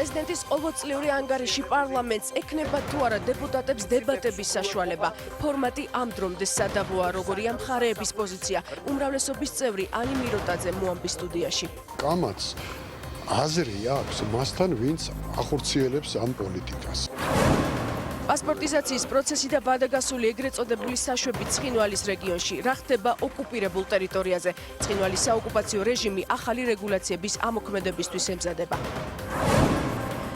პრეზიდენტის ყოველწლიური ანგარიში პარლამენტს ექნება თუ არა დეპუტატებს დებატების საშუალება. ფორმატი ამ დრომდე სადავოა, როგორია მხარეების პოზიცია. უმრავლესობის წევრი ანი მიროტაძე მოამბის სტუდიაში. კამათს აზრი აქვს მასთან, ვინც ახორციელებს ამ პოლიტიკას. პასპორტიზაციის პროცესი და ვადაგასული ეგრეთ წოდებული საშვები ცხინვალის რეგიონში. რა ხდება ოკუპირებულ ტერიტორიაზე? ცხინვალის საოკუპაციო რეჟიმი ახალი რეგულაციების ამოქმედებისთვის ემზადება.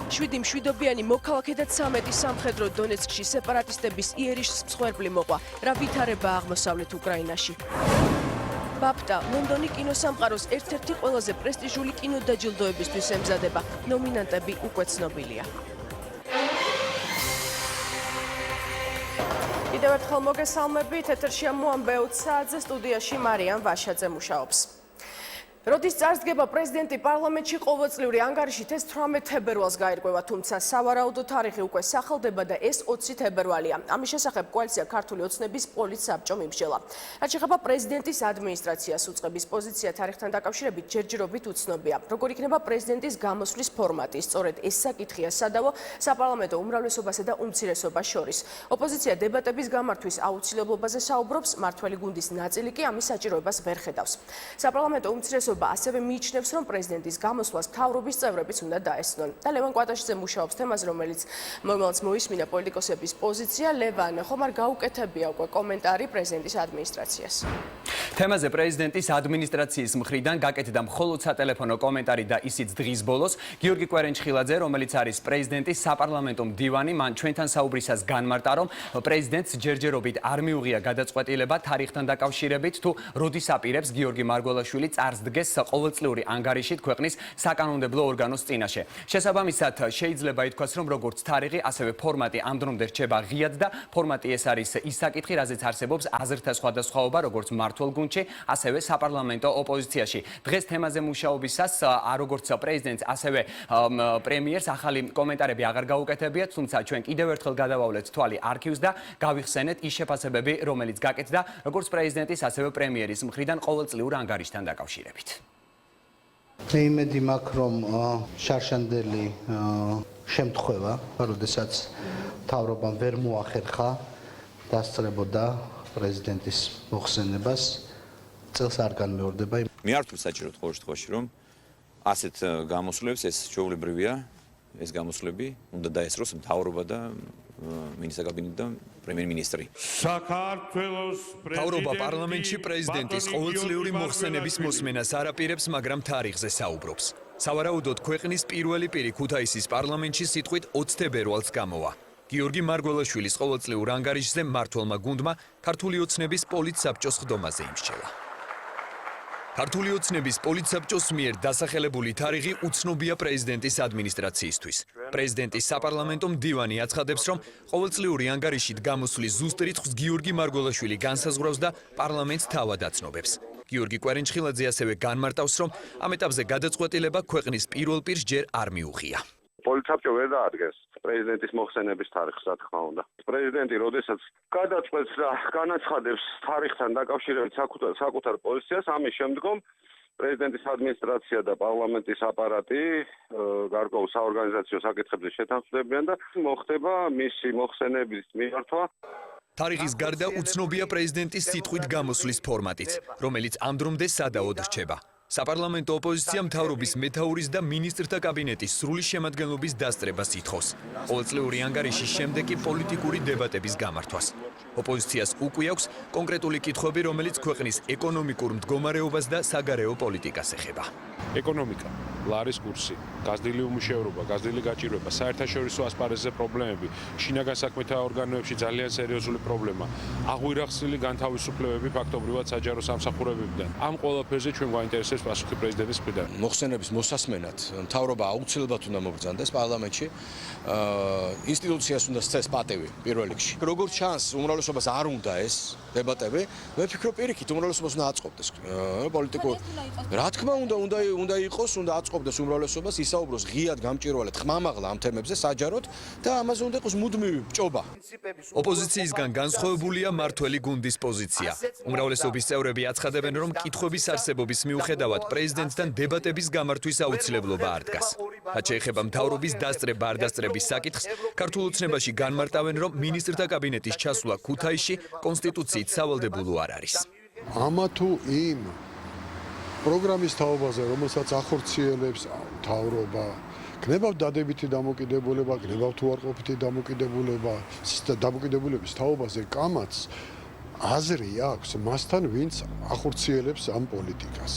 7 მშვიდობიანი მოქალაქე და 13 სამხედრო დონეცკში სეპარატისტების იერიშს მსხვერპლი მოყვა. რა ვითარება აღმოსავლეთ უკრაინაში? ბაფტა ლონდონი კინოსამყაროს ერთ-ერთი ყველაზე პრესტიჟული კინოდაჯილდოებისთვის ემზადება. ნომინანტები უკვე ცნობილია. კიდევ ერთხელ მოგესალმებით, ეთერშია მოამბე 20 საათზე, სტუდიაში მარიამ ვაშაძე მუშაობს. როდის წარსდგება პრეზიდენტი პარლამენტში ყოველწლიური ანგარიშით, ეს 18 თებერვალს გაირკვევა, თუმცა სავარაუდო თარიღი უკვე სახელდება და ეს 20 თებერვალია. ამის შესახებ კოალიცია ქართული ოცნების პოლიტსაბჭომ იმსჯელა. რაც შეეხება პრეზიდენტის ადმინისტრაციას, უწყების პოზიცია თარიღთან დაკავშირებით ჯერჯერობით უცნობია. როგორ იქნება პრეზიდენტის გამოსვლის ფორმატი? სწორედ ეს საკითხია სადავო საპარლამენტო უმრავლესობასა და უმცირესობას შორის. ოპოზიცია დებატების გამართვის აუცილებლობაზე საუბრობს, მმართველი გუნდის ნაწილი კი ამის საჭიროებას ვერ ხედავს. საპარლამენტო უმცირესობა ასევე მიიჩნევს, რომ პრეზიდენტის გამოსვლას მთავრობის წევრებიც უნდა დაესწრონ. და ლევან კვატაშიძე მუშაობს თემაზე, რომელიც მოისმინა პოლიტიკოსების პოზიცია. ლევან, ხომ არ გაუკეთებია უკვე კომენტარი პრეზიდენტის ადმინისტრაციას? თემაზე პრეზიდენტის ადმინისტრაციის მხრიდან გაკეთდა მხოლოდ სატელეფონო კომენტარი და ისიც დღის ბოლოს. გიორგი კვერენჩხილაძე, რომელიც არის პრეზიდენტის საპარლამენტო მდივანი, მან ჩვენთან საუბრისას განმარტა, რომ პრეზიდენტს ჯერჯერობით არ მიუღია გადაწყვეტილება თარიღთან დაკავშირებით, თუ როდის აპირებს გიორგი მარგველაშვილი წარსდგეს ყოველწლიური ანგარიშით ქვეყნის საკანონმდებლო ორგანოს წინაშე. შესაბამისად, შეიძლება ითქვას, რომ როგორც თარიღი, ასევე ფორმატი ამ დრომდე რჩება ღიად და ფორმატი ეს არის ის საკითხი, რაზეც არსებობს აზრთა სხვადასხვაობა, როგორც მმართველ გუნდში, ასევე საპარლამენტო ოპოზიციაში. დღეს თემაზე მუშაობისას როგორც პრეზიდენტს, ასევე პრემიერს ახალი კომენტარები აღარ გაუკეთებიათ, თუმცა ჩვენ კიდევ ერთხელ გადავავლეთ თვალი არქივს და გავიხსენეთ ის შეფასებები, რომელიც გაკეთდა როგორც პრეზიდენტის, ასევე პრემიერის მხრიდან ყოველწლიურ ანგარიშთან დაკავშირებით. მე იმედი მაქვს, რომ შარშანდელი შემთხვევა, როდესაც მთავრობამ ვერ მოახერხა დასწრებოდა პრეზიდენტის მოხსენებას, წელს არ განმეორდება. მე არ ვთვლი საჭიროდ ყოველ შემთხვევაში, რომ ასეთ გამოსვლებს ეს ჩვეულებრივია, ეს გამოსვლები უნდა დაესწროს მთავრობა და მინისტრთა კაბინეტი და პრემიერ-მინისტრი. მთავრობა პარლამენტში პრეზიდენტის ყოველწლიური მოხსენების მოსმენას არ აპირებს, მაგრამ თარიღზე საუბრობს. სავარაუდოდ ქვეყნის პირველი პირი ქუთაისის პარლამენტში სიტყვით 20 თებერვალს გამოვა. გიორგი მარგველაშვილის ყოველწლიურ ანგარიშზე მმართველმა გუნდმა ქართული ოცნების პოლიტსაბჭოს ხდომაზე იმსჯელა. ქართული ოცნების პოლიტსაბჭოს მიერ დასახელებული თარიღი უცნობია პრეზიდენტის ადმინისტრაციისთვის. პრეზიდენტის საპარლამენტო მდივანი აცხადებს, რომ ყოველწლიური ანგარიშით გამოსვლის ზუსტ რიცხვს გიორგი მარგველაშვილი განსაზღვრავს და პარლამენტს თავად აცნობებს. გიორგი კვერენჩხილაძე ასევე განმარტავს, რომ ამ ეტაპზე გადაწყვეტილება ქვეყნის პირველ პირს ჯერ არ მიუღია. პოლიტსაბჭო ვერ დაადგენს პრეზიდენტის მოხსენების თარიღს, რა თქმა უნდა. პრეზიდენტი როდესაც გადაწყვეტს და განაცხადებს თარიღთან დაკავშირებით საკუთარ პოზიციას, ამის შემდგომ პრეზიდენტის ადმინისტრაცია და პარლამენტის აპარატი გარკვეულ საორგანიზაციო საკითხებზე შეთანხმდებიან და მოხდება მისი მოხსენების მიმართვა. თარიღის გარდა უცნობია პრეზიდენტის სიტყვით გამოსვლის ფორმატიც, რომელიც ამ დრომდე სადავოდ რჩება. საპარლამენტო ოპოზიცია მთავრობის მეთაურის და მინისტრთა კაბინეტის სრული შემადგენლობის დასწრებას ითხოვს. ყოველწლიური ანგარიშის შემდეგ კი პოლიტიკური დებატების გამართვას. ოპოზიციას უკვე აქვს კონკრეტული კითხვები, რომელიც ქვეყნის ეკონომიკურ მდგომარეობას და საგარეო პოლიტიკას ეხება. ეკონომიკა, ლარის კურსი, გაზრდილი უმუშევრობა, გაზრდილი გაჭირვება, საერთაშორისო ასპარეზზე პრობლემები, შინაგან საქმეთა ორგანოებში ძალიან სერიოზული პრობლემა, აღვირახსნილი განთავისუფლებები ფაქტობრივად საჯარო სამსახურებებიდან. ამ ყველაფერზე ჩვენ გვაინტერესებს პასუხი პრეზიდენტის მხრიდან. მოხსენების მოსასმენად მთავრობა აუცილებლად უნდა მობრძანდეს პარლამენტში. ინსტიტუციას უნდა სცეს პატივი პირველ რიგში. როგორც ჩანს, უმრავლესობას არ უნდა ეს დებატები. მე ვფიქრობ, პირიქით უმრავლესობას უნდა აწყობდეს პოლიტიკურ. რა თქმა უნდა იყოს, უნდა აწყობდეს უმრავლესობას, ისაუბროს ღიად გამჭირვალედ ხმამაღლა ამ თემებზე საჯაროდ და ამაზე უნდა იყოს მუდმივი ბჭობა. ოპოზიციისგან განსხვავებულია მმართველი გუნდის პოზიცია. უმრავლესობის წევრები აცხადებენ, რომ კითხვების არსებობის მიუხედავად პრეზიდენტთან დებატების გამართვის აუცილებლობა არ დგას. რაც შეეხება მთავრობის დასწრება არ დასწრების საკითხს, ქართულ ოცნებაში განმარტავენ, რომ მინისტრთა კაბინეტის ჩასვლა ქუთაისში კონსტიტუციით სავალდებულო არ არის. ამა თუ იმ პროგრამის თაობაზე, რომელსაც ახორციელებს მთავრობა, გნებავთ დადებითი დამოკიდებულება, გნებავთ უარყოფითი დამოკიდებულების თაობაზე კამათს აზრი აქვს მასთან, ვინც ახორციელებს ამ პოლიტიკას.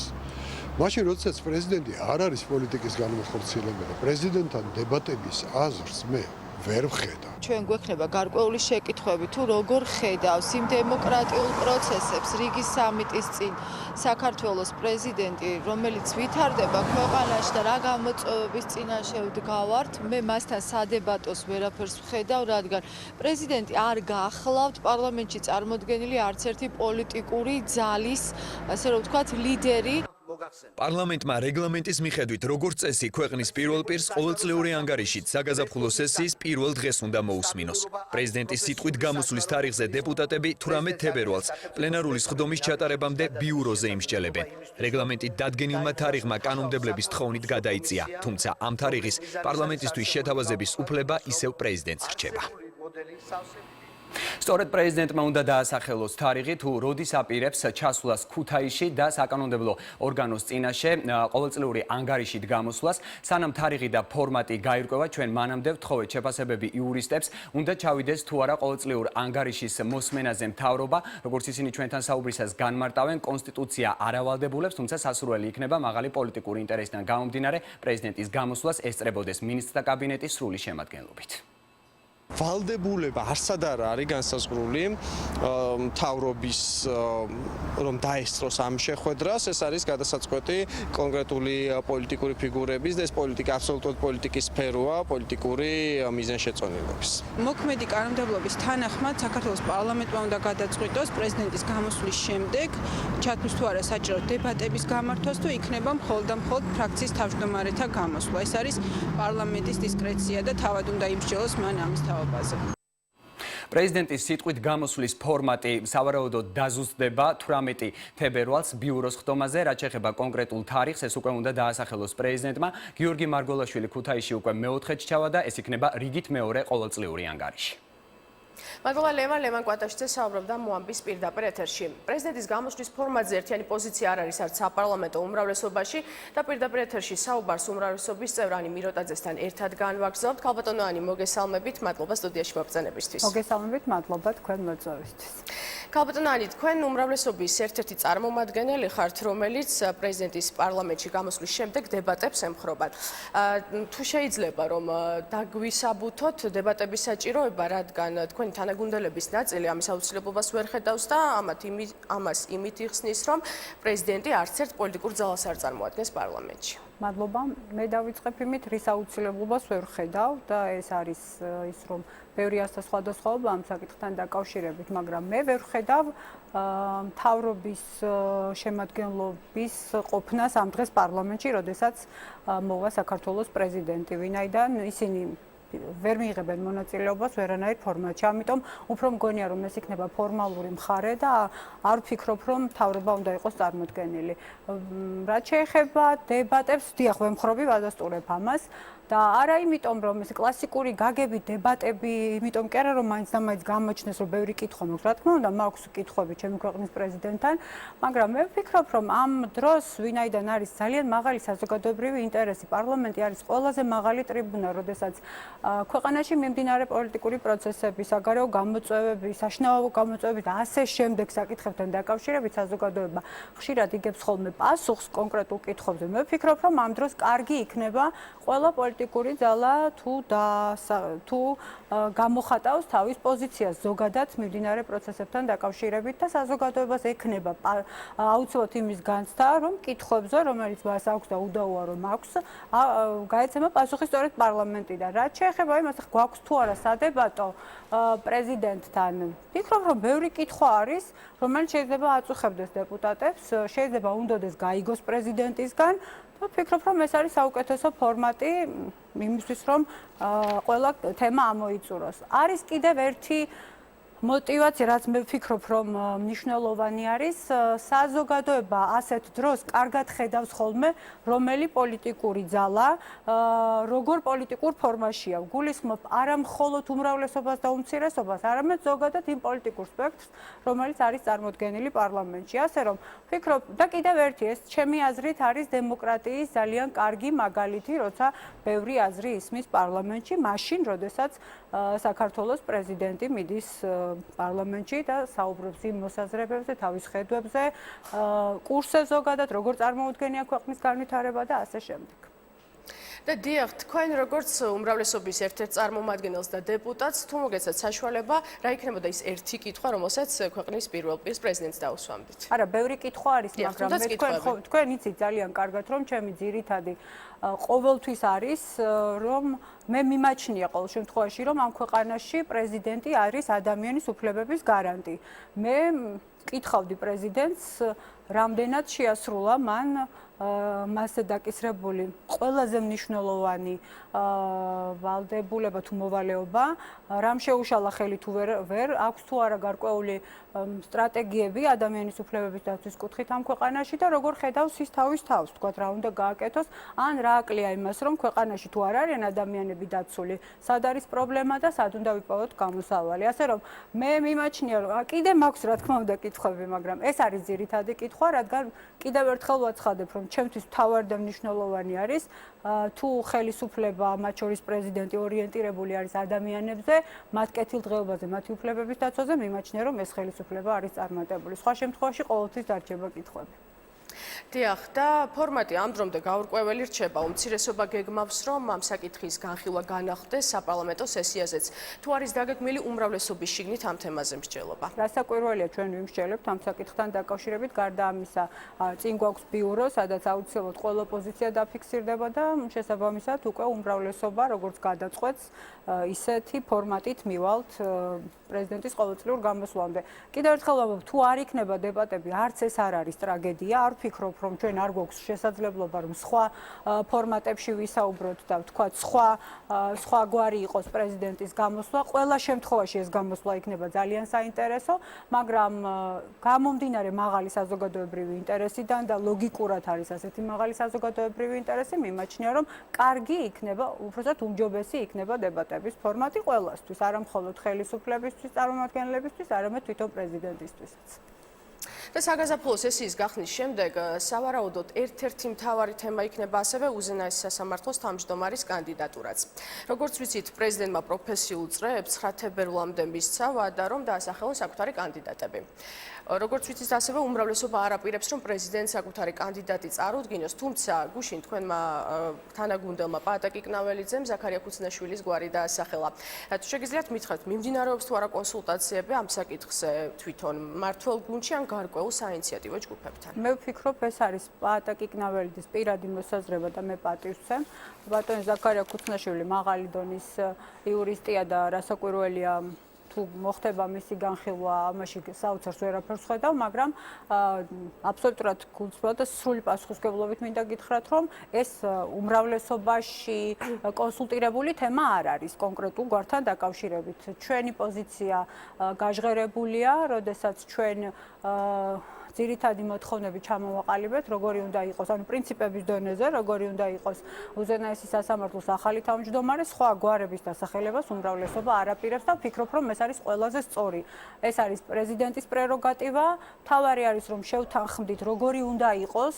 მაშინ, როდესაც პრეზიდენტი არ არის პოლიტიკის განმახორციელებელი, პრეზიდენტთან დებატების აზრს მე ვერ ვხედავ. ჩვენ გვექნება გარკვეული შეკითხვები თუ როგორ ხედავს იმ დემოკრატიულ პროცესებს რიგის სამიტის წინ საქართველოს პრეზიდენტი, რომელიც ვითარდება ქვეყანაში და რა გამოწვევების წინაშე ვდგავართ, მე მასთან სადებატოს ვერაფერს ვხედავ, რადგან პრეზიდენტი არ გაახლავთ პარლამენტში წარმოდგენილი არც ერთი პოლიტიკური ძალის, ასე რომ ვთქვათ, ლიდერი. პარლამენტმა რეგლამენტის მიხედვით, როგორც წესი, ქვეყნის პირველ პირს ყოველწლიური ანგარიშით საგაზაფხულო სესიის პირველ დღეს უნდა მოусმინოს. პრეზიდენტის სიტყვით გამოსვლის თარიღზე დეპუტატები 18 თებერვალს პლენარული სხდომის ჩატარებამდე ბიუროზე იმსჯელებენ. რეგლამენტით დადგენილმა თარიღმა კანონმდებლების თხოვნით გადაიწია, თუმცა ამ თარიღის პარლამენტისთვის შეთავაზების უფლება ისევ პრეზიდენტს რჩება. სწორედ პრეზიდენტმა უნდა დაასახელოს თარიღი, თუ როდის აპირებს ჩასვლას ქუთაისში და საკანონმდებლო ორგანოს წინაშე ყოველწლიური ანგარიშით გამოსვლას. სანამ თარიღი და ფორმატი გაირკვევა, ჩვენ მანამდე ვთხოვეთ შეფასებები იურისტებს, უნდა ჩავიდეს თუ არა ყოველწლიურ ანგარიშის მოსმენაზე მთავრობა, როგორც ისინი ჩვენთან საუბრისას განმარტავენ, კონსტიტუცია არ ავალდებულებს, თუმცა სასურველი იქნება მაღალი პოლიტიკური ინტერესიდან გამომდინარე პრეზიდენტის გამოსვლას ესწრებოდეს მინისტრთა კაბინეტის სრული შემადგენლობით. ვალდებულება არსად არ არის განსაზღვრული მთავრობის რომ დაესწროს ამ შეხვედრას, ეს არის გადასაწყვეტი კონკრეტული პოლიტიკური ფიგურების და ეს პოლიტიკა აბსოლუტურად პოლიტიკის სფეროა, პოლიტიკური მიზანშეწონილობის. მოქმედი კანონმდებლობის თანახმად საქართველოს პარლამენტმა უნდა გადაწყვიტოს პრეზიდენტის გამოსვლის შემდეგ ჩათვლის თუ არა საჭირო დებატების გამართვას თუ იქნება მხოლოდ და მხოლოდ ფრაქციის თავმჯდომარეთა გამოსვლა. ეს არის პარლამენტის დისკრეცია და თავად უნდა იმსჯელოს მან ამის პრეზიდენტის სიტყვით გამოსვლის ფორმატი სავარაუდოდ დაზუსტდება 18 თებერვალს ბიუროს ხდომაზე, რაც შეეხება კონკრეტულ თარიღს, ეს უკვე უნდა დაასახელოს პრეზიდენტმა. გიორგი მარგოლაშვილი ქუთაისში უკვე მეოთხედ ჩავა და ეს იქნება რიგით მეორე ყოველწლიური ანგარიში. მადლობა ლევან კვატაშიძე საუბრობდა მოამბის პირდაპირ ეთერში. პრეზიდენტის გამოსვლის ფორმატზე ერთიანი პოზიცია არ არის არც საპარლამენტო უმრავლესობაში და პირდაპირ ეთერში საუბარს უმრავლესობის წევრ ანი მიროტაძესთან ერთად განვაგრძობთ. ქალბატონო ანი, მოგესალმებით, მადლობა სტუდიაში მოგზაურობისთვის. მოგესალმებით, მადლობა თქვენ მოწვევისთვის. ქალბატონო ანი, თქვენ უმრავლესობის ერთ-ერთი წარმომადგენელი ხართ, რომელიც პრეზიდენტის პარლამენტში გამოსვლის შემდეგ დებატებს ემხრობათ. თუ შეიძლება რომ დაგვისაბუთოთ დებატების საჭიროება, რადგან თქვენი თანაგუნდელების ნაწილი ამის აუცილებლობას ვერ ხედავს და ამას იმით იხსნის, რომ პრეზიდენტი არც ერთ პოლიტიკურ ძალას არ წარმოადგენს პარლამენტში. მადლობა. მე დავიწყებ იმით, რის აუცილებლობას ვერ ხედავ და ეს არის ის, რომ ბევრი ასა სხვადასხვაობა ამ საკითხთან დაკავშირებით, მაგრამ მე ვერ ხედავ მთავრობის შემადგენლობის ყოფნას ამ დღეს პარლამენტში, როდესაც მოვა საქართველოს პრეზიდენტი, ვინაიდან ისინი ვერ მიიღებენ მონაწილეობას ვერანაირ ფორმატში. ამიტომ უფრო მგონია, რომ ეს იქნება ფორმალური მხარე და არ ვფიქრობ, რომ მთავრობა უნდა იყოს წარმოდგენილი. რაც შეეხება დებატებს, დიახ, ვემხრობი, ვადასტურებ ამას. და არა იმიტომ, რომ ეს კლასიკური გაგები, დებატები, იმიტომ კი არა, რომ მაინც და მაინც გამოჩნდეს, რომ ბევრი კითხვა მაქვს. რა თქმა უნდა, მაქვს კითხვები ჩემი ქვეყნის პრეზიდენტთან, მაგრამ მე ვფიქრობ, რომ ამ დროს, ვინაიდან არის ძალიან მაღალი საზოგადოებრივი ინტერესი, პარლამენტი არის ყველაზე მაღალი ტრიბუნა, როდესაც ქვეყანაში მიმდინარე პოლიტიკური პროცესები, საგარეო გამოწვევები, საშინაო გამოწვევები და ასე შემდეგ საკითხებთან დაკავშირებით საზოგადოება ხშირად იგებს ხოლმე პასუხს კონკრეტულ კითხვებზე. მე ვფიქრობ, რომ ამ დროს კარგი იქნება ყველა პოლიტიკური ძალა თუ გამოხატავს თავის პოზიციას ზოგადად მიმდინარე პროცესებთან დაკავშირებით და საზოგადოებას ექნება აუცილებლად იმის განცდა, რომ კითხვებზე, რომელიც მას აქვს და უდაუარო მაქვს, გაეცემა პასუხი სწორედ პარლამენტიდან. რაც შეეხება იმას, გვაქვს თუ არა სადებატო პრეზიდენტთან, ვფიქრობ, რომ ბევრი კითხვა არის, რომელიც შეიძლება აწუხებდეს დეპუტატებს, შეიძლება უნდოდეს გაიგოს პრეზიდენტისგან. ვფიქრობ, რომ ეს არის საუკეთესო ფორმატი იმისთვის, რომ ყველა თემა ამოიწუროს. არის კიდევ ერთი მოტივაცია, რაც მე ვფიქრობ, რომ მნიშვნელოვანი არის, საზოგადოება ასეთ დროს კარგად ხედავს ხოლმე, რომელი პოლიტიკური ძალა, როგორ პოლიტიკურ ფორმაშია. გულისხმობ არა მხოლოდ უმრავლესობას და უმცირესობას, არამედ ზოგადად იმ პოლიტიკურ სპექტრს, რომელიც არის წარმოდგენილი პარლამენტში. ასე რომ ვფიქრობ და კიდევ ერთი ეს ჩემი აზრით არის დემოკრატიის ძალიან კარგი მაგალითი, როცა ბევრი აზრი ისმის პარლამენტში, მაშინ, როდესაც საქართველოს პრეზიდენტი მიდის პარლამენტში და საუბრობს იმ მოსაზრებებზე, თავის ხედვებზე, კურსზე ზოგადად, როგორ წარმოუდგენია ქვეყნის განვითარება და ასე შემდეგ. და დიახ, თქვენ როგორც უმრავლესობის ერთ-ერთ წარმომადგენელს და დეპუტატს, თუ მოგეცათ საშუალება, რა იქნებოდა ის ერთი კითხვა, რომელსაც ქვეყნის პირველ პირს პრეზიდენტს დაუსვამდით? არა, ბევრი კითხვა არის, მაგრამ თქვენ იცით ძალიან კარგად, რომ ჩემი ძირითადი ყოველთვის არის, რომ მე მიმაჩნია ყოველ შემთხვევაში, რომ ამ ქვეყანაში პრეზიდენტი არის ადამიანის უფლებების გარანტი. მე კითხავდი პრეზიდენტს, რამდენად შეასრულა მან მასზე დაკისრებული ყველაზე მნიშვნელოვანი ვალდებულება თუ მოვალეობა, რამ შეუშალა ხელი თუ ვერ აქვს თუ არა გარკვეული სტრატეგიები ადამიანის უფლებების დაცვის კუთხით ამ ქვეყანაში და როგორ ხედავს ის თავის თავს, თქვათ რა უნდა გააკეთოს, ან რა აკლია იმას, რომ ქვეყანაში თუ არ არიან ადამიანები დაცული, სად არის პრობლემა და სად უნდა ვიპოვოთ გამოსავალი. ასე რომ მე მიმაჩნია, რომ კიდე მაქვს რა თქმა უნდა კითხვები, მაგრამ ეს არის ძირითადი კითხვა, რადგან კიდევ ერთხელ ვაცხადებ, რომ ჩემთვის მთავარი და მნიშვნელოვანი არის თუ ხელისუფლება, მათ შორის პრეზიდენტი ორიენტირებული არის ადამიანებზე, მათ კეთილდღეობაზე, მათი უფლებების დაცვაზე, მიმაჩნია, რომ ეს ხელისუფლება არის წარმატებული. სხვა შემთხვევაში ყოველთვის დარჩება კითხვები. დიახ, და ფორმატი ამ დრომდე გაურკვეველი რჩება. უმცირესობა გეგმავს, რომ ამ საკითხის განხილვა განახდეს საპარლამენტო სესიაზეც. თუ არის დაგეგმილი უმრავლესობის შიგნით ამ თემაზე მსჯელობა? რასაკვირველია, ჩვენ ვიმსჯელებთ ამ საკითხთან დაკავშირებით, გარდა ამისა, წინ გვაქვს ბიურო, სადაც აუცილებლად ყველა პოზიცია დაფიქსირდება და შესაბამისად უკვე უმრავლესობა, როგორც გადაწყვეტს, ისეთი ფორმატით მივალთ პრეზიდენტის ყოველწლიურ გამოსვლამდე. კიდევ ერთხელ ვამბობ, თუ არ იქნება დებატები, არც ეს არ არის ტრაგედია, არ ვფიქრობ, რომ ჩვენ არ გვაქვს შესაძლებლობა, რომ სხვა ფორმატებში ვისაუბროთ და ვთქვათ, სხვაგვარი იყოს პრეზიდენტის გამოსვლა. ყველა შემთხვევაში ეს გამოსვლა იქნება ძალიან საინტერესო, მაგრამ გამომდინარე მაღალი საზოგადოებრივი ინტერესიდან და ლოგიკურად არის ასეთი მაღალი საზოგადოებრივი ინტერესი, მიმაჩნია, რომ კარგი იქნება, უბრალოდ უმჯობესი იქნება დებატების ფორმატი ყველასთვის, არა მხოლოდ ხელისუფლებისთვის, წარმომადგენლებისთვის, არამედ თვითონ პრეზიდენტისთვისაც. და საგაზაფხულო სესიის გახსნის შემდეგ სავარაუდოდ ერთ-ერთი მთავარი თემა იქნება ასევე უზენაესი სასამართლოს თავმჯდომარის კანდიდატურაც. როგორც ვიცით, პრეზიდენტმა პროფესიულ წრეებს 9 თებერვლამდე მისცა ვადა, რომ დაასახელონ საკუთარი კანდიდატები. როგორც ვიცით, ასევე უმრავლესობა არ აპირებს, რომ პრეზიდენტს საკუთარი კანდიდატი წარუდგინოს, თუმცა გუშინ თქვენმა თანაგუნდელმა პაატაკ კიკნაველიძემ ზაქარია ქუცნაშვილის გვარი დაასახელა. თუ შეგიძლიათ მითხრათ, მიმდინარეობს თუ არა კონსულტაციები ამ საკითხზე თვითონ მმართველ გუნდში ან გარკვეულ საინიციატივო ჯგუფებთან? მე ვფიქრობ, ეს არის პაატაკ კიკნაველიძის პირადი მოსაზრება და მე პატივს ვცემ. ბატონი ზაქარია ქუცნაშვილი მაღალი დონის იურისტია და რასაკვირველია თუ მოხდება მისი განხილვა, ამაში საოცარს ვერაფერს ხედავ, მაგრამ აბსოლუტურად გულწრფელად და სრული პასუხისმგებლობით მინდა გითხრათ, რომ ეს უმრავლესობაში კონსულტირებული თემა არ არის კონკრეტულ გვართან დაკავშირებით. ჩვენი პოზიცია გაჟღერებულია, როდესაც ჩვენ ძირითადი მოთხოვნები ჩამოვაყალიბეთ, როგორი უნდა იყოს, ანუ პრინციპების დონეზე, როგორი უნდა იყოს უზენაესი სასამართლოს ახალი თავმჯდომარე, სხვა გვარების დასახელებას უმრავლესობა არ აპირებს და ვფიქრობ, რომ ეს არის ყველაზე სწორი. ეს არის პრეზიდენტის პრეროგატივა, მთავარი არის, რომ შევთანხმდით, როგორი უნდა იყოს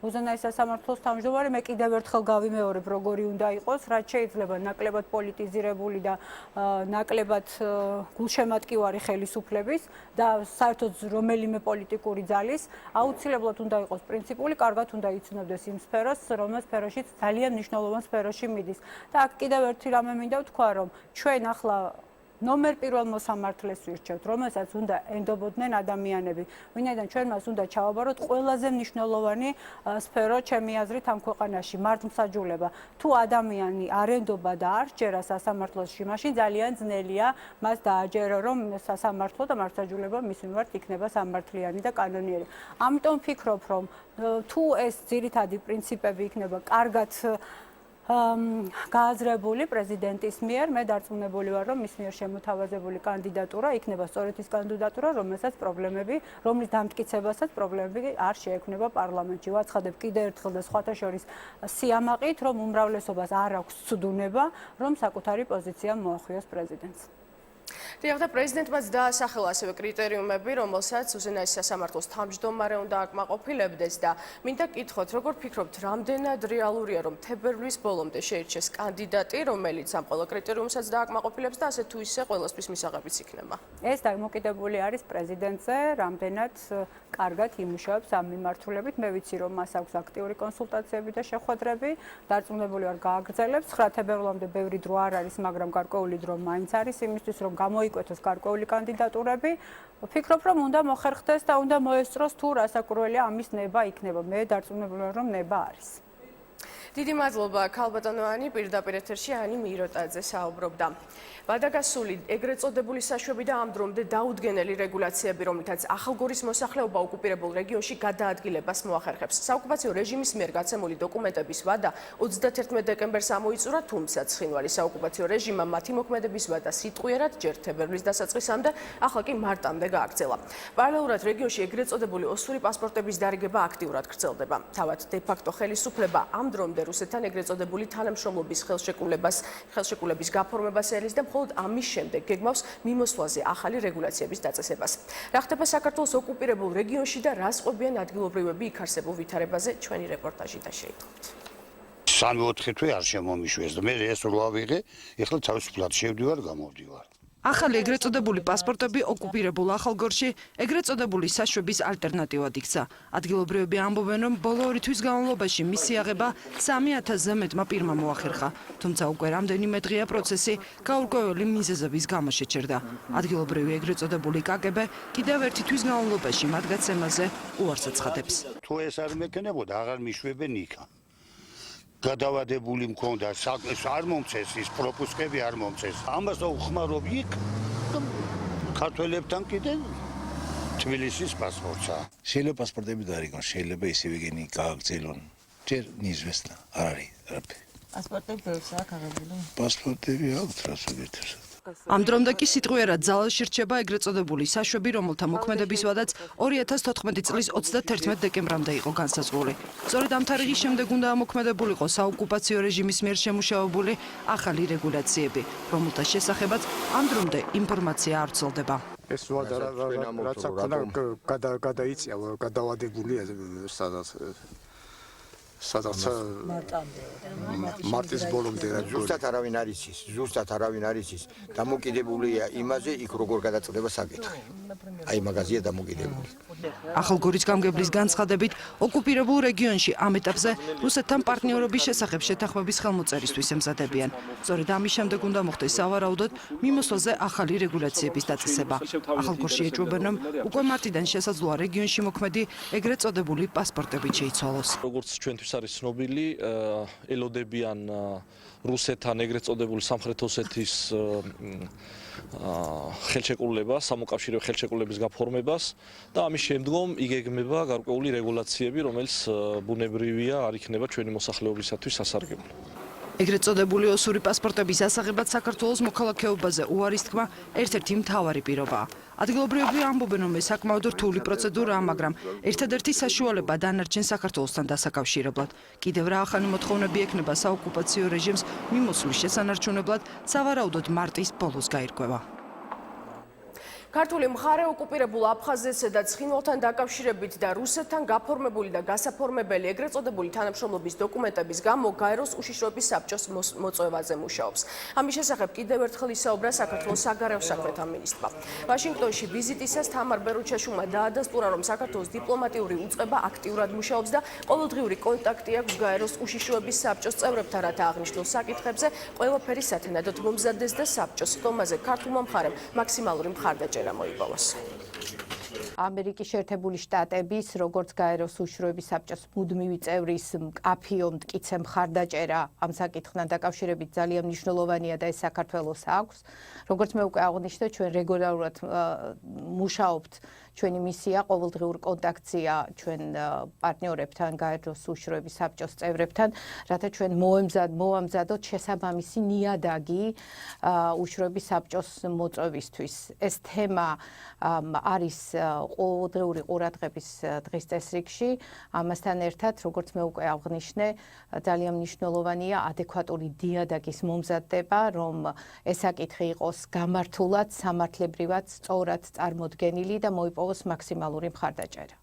უზენაესი სასამართლოს თავმჯდომარე, მე კიდევ ერთხელ გავიმეორებ, როგორი უნდა იყოს, რაც შეიძლება ნაკლებად პოლიტიზირებული და ნაკლებად გულშემატკივარი ხელისუფლების და საერთოდ რომელიმე პოლიტიკური ძალის აუცილებლად უნდა იყოს პრინციპული, კარგად უნდა იცნობდეს იმ სფეროს, რომელსაც სფეროშიც ძალიან მნიშვნელოვან სფეროში მიდის. და აქ კიდევ ერთი რამე მინდა ვთქვა, რომ ჩვენ ახლა ნომერ პირველ მოსამართლეს ვირჩევთ, რომელსაც უნდა ენდობოდნენ ადამიანები, ვინაიდან ჩვენ მას უნდა ჩავაბაროთ ყველაზე მნიშვნელოვანი სფერო, ჩემი აზრით, ამ ქვეყანაში, მართლმსაჯულება. თუ ადამიანი არ ენდობა და არ სჯერა სასამართლოში, მაშინ ძალიან ძნელია მას დააჯერო, რომ სასამართლო და მართლმსაჯულება მის მიმართ იქნება სამართლიანი და კანონიერი. ამიტომ ვფიქრობ, რომ თუ ეს ძირითადი პრინციპები იქნება კარგად გააზრებული პრეზიდენტის მიერ. მე დარწმუნებული ვარ, რომ მის მიერ შემოთავაზებული კანდიდატურა იქნება სწორედ ის კანდიდატურა, რომელსაც პრობლემები, რომლის დამტკიცებასაც პრობლემები არ შეექმნება პარლამენტში. ვაცხადებ კიდევ ერთხელ და სხვათა შორის სიამაყით, რომ უმრავლესობას არ აქვს ცდუნება, რომ საკუთარი პოზიცია მოახვიოს პრეზიდენტს. დიახ და პრეზიდენტმაც დაასახელა ასევე კრიტერიუმები, რომელსაც უზენაეს სასამართლოს თავმჯდომარე უნდა აკმაყოფილებდეს და მინდა გკითხოთ, როგორ ფიქრობთ, რამდენად რეალურია, რომ თებერვლის ბოლომდე შეირჩეს კანდიდატი, რომელიც ამ ყველა კრიტერიუმსაც დააკმაყოფილებს და ასე თუ ისე ყველასთვის მისაღებიც იქნება? ეს დამოკიდებული არის პრეზიდენტზე, რამდენად კარგად იმუშავებს ამ მიმართულებით. მე ვიცი, რომ მას აქვს აქტიური კონსულტაციები და შეხვედრები, დარწმუნებული ვარ გააგრძელებს. 9 თებერვლამდე ბევრი დრო არ არის, მაგრამ გარკვეული დრო მაინც არის იმისთვის, რომ გამოიკვეთოს გარკვეული კანდიდატურები. ვფიქრობ, რომ უნდა მოხერხდეს და უნდა მოესწროს თუ რასაკურველია ამის ნება იქნება. მე დარწმუნებული ვარ, რომ ნება არის. დიდი მადლობა ქალბატონო ანი, პირდაპირ ეთერში ანი მიროტაძე საუბრობდა. ვადაგასული ეგრეთ წოდებული საშვები და ამ დრომდე დაუდგენელი რეგულაციები, რომლითაც ახალგორის მოსახლეობა ოკუპირებულ რეგიონში გადაადგილებას მოახერხებს. საოკუპაციო რეჟიმის მიერ გაცემული დოკუმენტების ვადა 31 დეკემბერს ამოიწურა, თუმცა ცხინვარი საოკუპაციო რეჟიმმა მათი მოქმედების ვადა სიტყვიერად ჯერ თებერვლის დასაწყისამდე, ახლა კი მარტამდე გააგრძელა. პარალელურად რეგიონში ეგრეთ წოდებული ოსური პასპორტების დარიგება აქტიურად გრძელდება. თავად დე-ფაქტო ხელისუფლება ამ დრომდე რუსეთთან ეგრეთ წოდებული თანამშრომლობის ხელშეკრულების გაფორმებას ელის და მხოლოდ ამის შემდეგ გეგმავს მიმოსვლაზე ახალი რეგულაციების დაწესებას. რა ხდება საქართველოს ოკუპირებულ რეგიონში და რას ყვებიან ადგილობრივები იქ არსებულ ვითარებაზე ჩვენი რეპორტაჟი და შეიტყოთ. 3-4 თვე არ შემომიშვეს და მე ეს რო ავიღე, ეხლა თავისუფლად შევდივარ, გამოვდივარ. ახალი ეგრეთ წოდებული პასპორტები ოკუპირებულ ახალგორში ეგრეთ წოდებული საშვების ალტერნატივად იქცა. ადგილობრივები ამბობენ, რომ ბოლო 2 თვის განმავლობაში მისი აღება 3000-ზე მეტმა პირმა მოახერხა. თუმცა უკვე რამდენიმე დღეა პროცესი გაურკვეველი მიზეზების გამო შეჩერდა. ადგილობრივი ეგრეთ წოდებული კაგებ კიდევ 1 თვის განმავლობაში მათ გაცემაზე უარს აცხადებს. თუ ეს არ მექნებოდა, აღარ მიშვებენ იქა. გადავადებული მქონდა, არ მომწეს ის პროპუსკები არ მომწეს. ამას უხმარობ იქ ქართველებთან კიდე თბილისის პასპორტსა. შეიძლება პასპორტები დაარიგონ, შეიძლება ისევე გენი გააგრძელონ. ჯერ ნიზვესნა არ არის არაფერი. პასპორტები ბევრს აქვს აღებული? პასპორტები აქვს რასაკეთებს. ამ დრომდე კი სიტყვიერად ძალაში რჩება ეგრეთ წოდებული საშვები, რომელთა მოქმედების ვადაც 2014 წლის 31 დეკემბრამდე იყო განსაზღვრული. სწორედ ამ თარიღის შემდეგ უნდა ამოქმედებულიყო საოკუპაციო რეჟიმის მიერ შემუშავებული ახალი რეგულაციები, რომელთა შესახებაც ამ დრომდე ინფორმაცია არ ვრცელდება. ეს ვადა რაც აქ გადაიწია, გადავადებული სადაც მარტის ბოლომდე ზუსტად არავინ არ იცის, დამოკიდებულია იმაზე, იქ როგორ გადაწყდება საკითხი. აი მაგაზია დამოკიდებული. ახალგორის გამგებლის განცხადებით, ოკუპირებულ რეგიონში ამ ეტაპზე რუსეთთან პარტნიორობის შესახებ შეთანხმების ხელმოწერისთვის ემზადებიან. სწორედ ამის შემდეგ უნდა მოხდეს სავარაუდოდ მიმოსვლაზე ახალი რეგულაციების დაწესება. ახალგორში ეჭვობენ, რომ უკვე მარტიდან შესაძლოა რეგიონში მოქმედი ეგრეთ წოდებული პასპორტები შეიცვალოს. როგორც ჩვენთვის არის ცნობილი, ელოდებიან რუსეთთან ეგრეთ წოდებული სამხრეთ ოსეთის ხელშეკრულებას, სამოკავშირეო ხელშეკრულების გაფორმებას და ამის შემდგომ იგეგმება გარკვეული რეგულაციები, რომელიც ბუნებრივია არ იქნება ჩვენი მოსახლეობისათვის სასარგებლო. ეგრეთ წოდებული ოსური პასპორტების ასაღებად საქართველოს მოქალაქეობაზე უარის თქმა ერთ-ერთი მთავარი პირობაა. ადგილობრივები ამბობენ, რომ ეს საკმაოდ რთული პროცედურაა, მაგრამ ერთადერთი საშუალება დანარჩენ საქართველოსთან დასაკავშირებლად. კიდევ რა ახალი მოთხოვნები ექნება საოკუპაციო რეჟიმს მიმოსვლის შესანარჩუნებლად, სავარაუდოდ მარტის ბოლოს გაირკვევა. ქართული მხარე ოკუპირებულ აფხაზეთსა და ცხინვალთან დაკავშირებით და რუსეთთან გაფორმებული და გასაფორმებელი ეგრეთ წოდებული თანამშრომლობის დოკუმენტების გამო გაეროს უშიშროების საბჭოს მოწვევაზე მუშაობს. ამის შესახებ კიდევ ერთხელ ისაუბრა საქართველოს საგარეო საქმეთა მინისტრმა. ვაშინგტონში ვიზიტისას თამარ ბერუჩაშვილმა დაადასტურა, რომ საქართველოს დიპლომატიური უწყება აქტიურად მუშაობს და ყოველდღიური კონტაქტი აქვს გაეროს უშიშროების საბჭოს წევრებთან, რათა აღნიშნულ საკითხებზე ყველაფერი სათანადოდ მომზადდეს და საბჭოს ხდომაზე ქართულმა მხარემ მაქსიმალური მხარდაჭერა მოიპოვოს. ამერიკის შეერთებული შტატების, როგორც გაეროს უშიშროების საბჭოს მუდმივი წევრის მკაფიო მტკიცე მხარდაჭერა ამ საკითხთან დაკავშირებით ძალიან მნიშვნელოვანია და ეს საქართველოს აქვს. როგორც მე უკვე აღნიშნე, ჩვენ რეგულარულად მუშაობთ ჩვენი მისია ყოველდღიურ კონტაქტია ჩვენ პარტნიორებთან, გაეროს უშუალოების საბჭოს წევრებთან, რათა ჩვენ მოვამზადოთ შესაბამისი ნიადაგი უშუალოების საბჭოს მოწვევისთვის. ეს თემა არის ყოველდღიური ყურადღების დღის წესრიგში. ამასთან ერთად, როგორც მე უკვე აღნიშნე, ძალიან მნიშვნელოვანია ადეკვატური ნიადაგის მომზადდება, რომ ეს საკითხი იყოს გამართულად, სამართლებრივად, სწორად წარმოდგენილი და მოიპოვოს მაქსიმალური მხარდაჭერა.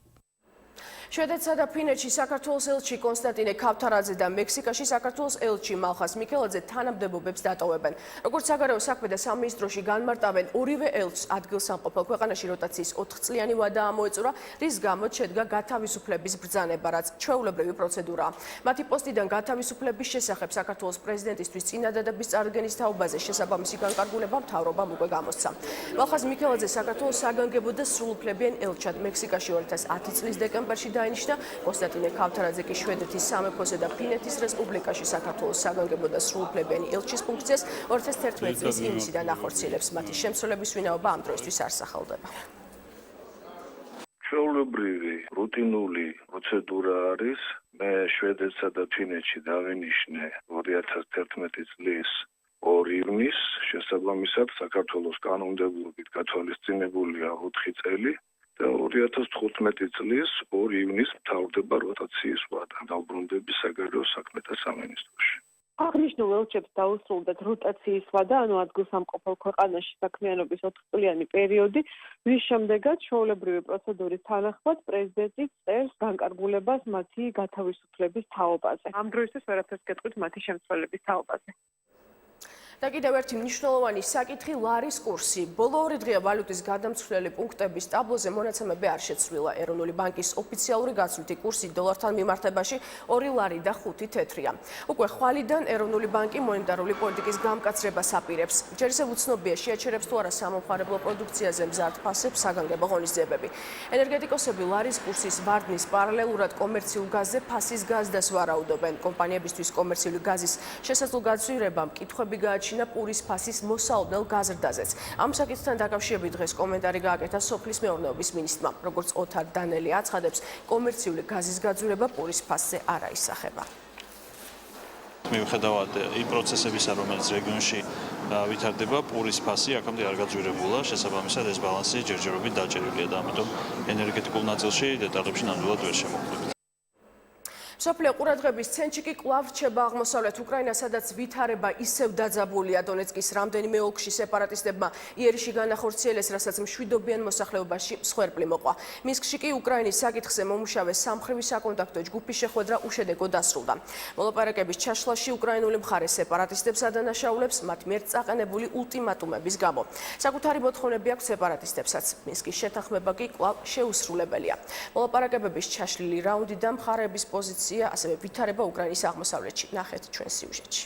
შვედეთსა და ფინეთში საქართველოს ელჩი კონსტანტინე ქავთარაძე და მექსიკაში საქართველოს ელჩი მალხას მიქელაძე თანამდებობებს დატოვებენ. როგორც საგარეო საქმე და სამინისტროში განმარტავენ, ორივე ელჩს ადგილსამყოფელ ქვეყანაში როტაციის 4 წლიანი ვადა ამოეწურა, რის გამოც შედგა გათავისუფლების ბრძანება, რაც ჩვეულებრივი პროცედურაა. მათი პოსტიდან გათავისუფლების შესახებ საქართველოს პრეზიდენტისთვის წინადადების წარდგენის თაობაზე შესაბამისი განკარგულება მთავრობამ უკვე გამოსცა. მალხას მიქელაძე საქართველოს საგანგებო და სრულუფლებიან ელჩად მექსიკაში 2010 წლის დეკემბერში დაინიშნა. კონსტანტინე ქავთარაძე კი შვედეთის სამეფოსა და ფინეთის რესპუბლიკაში საქართველოს საგანგებო და სრულუფლებიანი ელჩის ფუნქციას 2011 წლის ივნისიდან ახორციელებს. მათი შემცველების ვინაობა ამ დროისთვის არ სახელდება. ჩვეულებრივი რუტინული პროცედურა არის. მე შვედეთსა და ფინეთში დავინიშნე 2011 წლის 2 ივნისს, შესაბამისად საქართველოს კანონმდებლობით გათვალისწინებულია 4 წელი. 2015 წლის 2 ივნისს მთავრდება როტაციის ვადა დაუბრუნდების საგარეო საქმეთა სამინისტროში. აღნიშნულ ელჩებს დაუსრულდათ როტაციის ვადა, ანუ ადგილსამყოფელ ქვეყანაში საქმიანობის 4 წლიანი პერიოდი, რის შემდეგაც ჩვეულებრივი პროცედურის თანახმად პრეზიდენტი წერს განკარგულებას მათი გათავისუფლების თაობაზე. ამ დროისთვის ვერაფერს გეტყვით მათი შემცველების თაობაზე. და კიდევ ერთი მნიშვნელოვანი საკითხი ლარის კურსი. ბოლო 2 დღეა ვალუტის გადამცვლელი პუნქტების ტაბლოზე მონაცემები არ შეცვლილა. ეროვნული ბანკის ოფიციალური გაცვლითი კურსი დოლართან მიმართებაში 2 ლარი და 5 თეთრია. უკვე ხვალიდან ეროვნული ბანკი მონეტარული პოლიტიკის გამკაცრებას აპირებს. ჯერ ისევ უცნობია შეაჩერებს თუ არა სამომხმარებლო პროდუქციაზე მზარდ ფასებს საგანგებო ღონისძიებები. ენერგეტიკოსები ლარის კურსის ვარდნის პარალელურად კომერციულ გაზზე ფასის გაზდას ვარაუდობენ. კომპანიებისთვის კომერციული გაზის შესაძლო გაცვლირებამ კითხვები გააჩინა პურის ფასის მოსაოდნელ გაზრდაზეც. ამ საკითხთან დაკავშირებით დღეს კომენტარი გააკეთა სოფლის მეურნეობის მინისტრმა. როგორც ოთარ დანელი აცხადებს, კომერციული გაზის გაძვირება პურის ფასზე არ აისახება. მიუხედავად იმ პროცესებისა, რომელიც რეგიონში ვითარდება, პურის ფასი აქამდე არ გაძვირებულა. შესაბამისად, ეს ბალანსი ჯერჯერობით დაჭერილია და ამიტომ ენერგეტიკულ ნაწილში დეტალებში ნამდვილად ვერ შემოხვდებით. მსოფლიო ყურადღების ცენტრში კი კვლავ რჩება აღმოსავლეთ უკრაინა, სადაც ვითარება ისევ დაძაბულია. დონეცკის რამდენიმე ოლქში სეპარატისტებმა იერიში განახორციელეს, რასაც მშვიდობიან მოსახლეობაში მსხვერპლი მოყვა. მინსკში კი უკრაინის საკითხზე მომუშავე სამმხრივი საკონტაქტო ჯგუფის შეხვედრა უშედეგო დასრულდა. მოლაპარაკების ჩაშლაში უკრაინული მხარე სეპარატისტებს ადანაშაულებს მათ მიერ წაყენებული ულტიმატუმების გამო. საკუთარი მოთხოვნები აქვს სეპარატისტებსაც. მინსკის შეთანხმება კი კვლავ შეუსრულებელია. მოლაპარაკებების ჩაშლილი რაუნდი და მხარეების პოზიცია ასევე ვითარება უკრაინის აღმოსავლეთში. ნახეთ ჩვენ სიუჟეტში.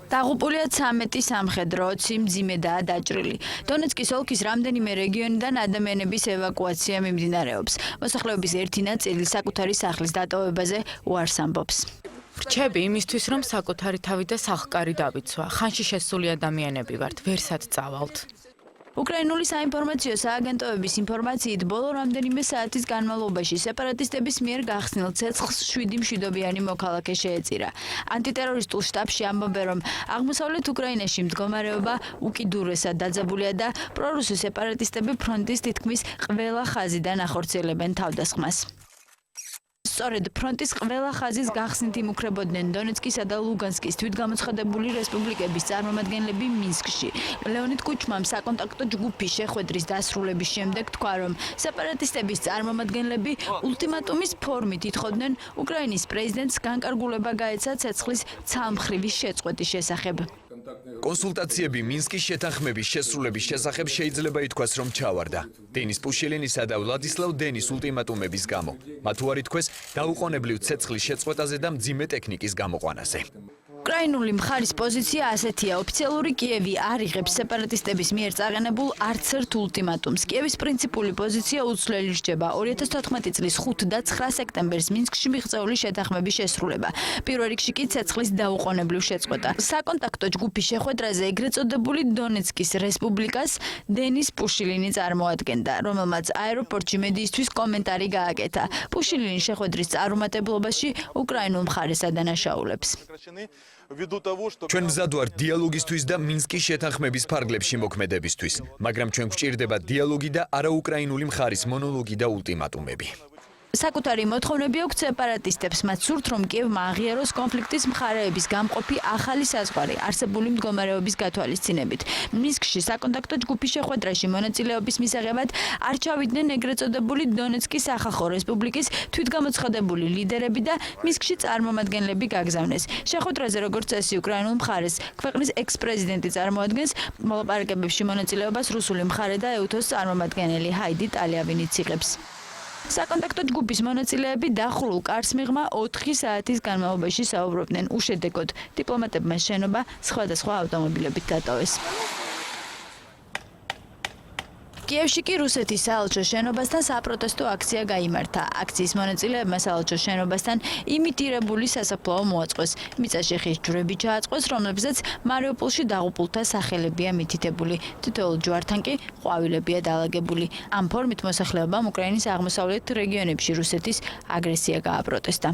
დაღუპულია 13 სამხედრო, 20 მძიმედაა დაჭრილი. დონეცკის ოლქის რამდენიმე რეგიონიდან ადამიანების ევაკუაცია მიმდინარეობს. მოსახლეობის ერთი ნაწილი საკუთარი სახლის დატოვებაზე უარს ამბობს. რჩები იმისთვის, რომ საკუთარი თავი და სახლკარი დავიცვა. ხანში შესული ადამიანები ვართ, ვერსად წავალთ. უკრაინული საინფორმაციო სააგენტოების ინფორმაციით, ბოლო რამდენიმე საათის განმავლობაში სეპარატისტების მიერ გახსნილ ცეცხლს 7 მშვიდობიანი მოქალაქე შეეწირა. ანტიტერორისტულ შტაბში ამბობენ, რომ აღმოსავლეთ უკრაინაში მდგომარეობა უკიდურესად დაძაბულია და პრორუსი სეპარატისტები ფრონტის თითქმის ყველა ხაზიდან ახორციელებენ თავდასხმას. სწორედ ფრონტის ყველა ხაზის გახსნით იმუქრებოდნენ დონეცკისა და ლუგანსკის თვითგამოცხადებული რესპუბლიკების წარმომადგენლები მინსკში. ლეონიდ კუჩმამ საკონტაქტო ჯგუფის შეხვედრის დასრულების შემდეგ თქვა, რომ სეპარატისტების წარმომადგენლები ულტიმატუმის ფორმით ითხოვდნენ უკრაინის პრეზიდენტს განკარგულება გაეცა ცეცხლის ცალმხრივი შეწყვეტის შესახებ. კონსულტაციები მინსკის შეთანხმების შესრულების შესახებ შეიძლება ითქვას, რომ ჩავარდა. დენის პუშილინისა და ვლადისლავ დენის ულტიმატუმების გამო. მათ უარი თქვეს დაუყოვნებლივ ცეცხლის შეწყვეტაზე და მძიმე ტექნიკის გამოყვანაზე. უკრაინული მხარის პოზიცია ასეთია. ოფიციალური კიევი არ იღებს სეპარატისტების მიერ წაყენებულ არც ერთ ულტიმატუმს. კიევის პრინციპული პოზიცია უცვლელი რჩება 2014 წლის 5 და 9 სექტემბერს მინსკში მიღწეული შეთანხმების შესრულება. პირველ რიგში კი ცეცხლის დაუყოვნებლივ შეწყვეტა. საკონტაქტო ჯგუფის შეხვედრაზე ეგრეთ წოდებული დონეცკის რესპუბლიკას დენის პუშილინი წარმოადგენდა, რომელმაც აეროპორტში მედიისთვის კომენტარი გააკეთა. პუშილინის შეხვედრის წარუმატებლობაში უკრაინულ მხარეს ადანაშაულებს. ჩვენ მზად ვართ დიალოგისთვის და მინსკის შეთანხმების ფარგლებში მოქმედებისთვის, მაგრამ ჩვენ გვჭირდება დიალოგი და არა უკრაინული მხარის მონოლოგი და ულტიმატუმები. საკუთარი მოთხოვნები აქვს სეპარატისტებს, მათ სურთ, რომ კიევმა აღიაროს კონფლიქტის მხარეების გამყოფი ახალი საზღვარი არსებული მდგომარეობის გათვალისწინებით. მინსკში საკონტაქტო ჯგუფის შეხვედრაში მონაწილეობის მისაღებად არ ჩავიდნენ ეგრეთ წოდებული დონეცკის სახალხო რესპუბლიკის თვითგამოცხადებული ლიდერები და მინსკში წარმომადგენლები გაგზავნეს. შეხვედრაზე როგორც წესი უკრაინულ მხარეს ქვეყნის ექს-პრეზიდენტი წარმოადგენს, მოლაპარაკებებში მონაწილეობას რუსული მხარე და ეუთოს წარმომადგენელი ჰაიდი ტალიავინიც იღებს. საკონტაქტო ჯგუფის მონაწილეები დახურულ კარს მიღმა 4 საათის განმავლობაში საუბრობდნენ. უშედეგოდ დიპლომატებმა შენობა სხვადასხვა ავტომობილებით დატოვეს. კიევში კი რუსეთის საელჩო შენობასთან საპროტესტო აქცია გაიმართა. აქციის მონაწილეებმა საელჩო შენობასთან იმიტირებული სასაფლაო მოაწყვეს. მიწაში ხის ჯვრები ჩააწყვეს, რომლებზეც მარიუპოლში დაღუპულთა სახელებია მითითებული. თითოეულ ჯვართან კი ყვავილებია დალაგებული. ამ ფორმით მოსახლეობამ უკრაინის აღმოსავლეთ რეგიონებში რუსეთის აგრესია გააპროტესტა.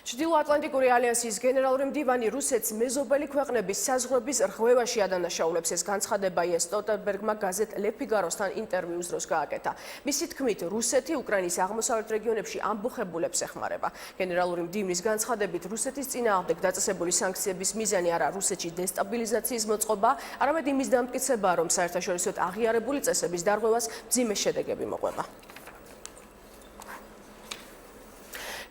ჩრდილოატლანტიკური ალიანსის გენერალური მდივანი რუსეთს მეზობელი ქვეყნების საზღვრების რღვევაში ადანაშაულებს. ეს განცხადება იენს სტოლტენბერგმა გაზეთ Le Figaro-სთან ინტერვიუს დროს გააკეთა. მისი თქმით, რუსეთი უკრაინის აღმოსავლეთ რეგიონებში ამბოხებულებს ეხმარება. გენერალური მდივნის განცხადებით, რუსეთის წინააღმდეგ დაწესებული სანქციების მიზანი არა რუსეთში დესტაბილიზაციის მოწყობა, არამედ იმის დამტკიცებაა, რომ საერთაშორისოდ აღიარებული წესების დარღვევას მძიმე შედეგები მოყვება.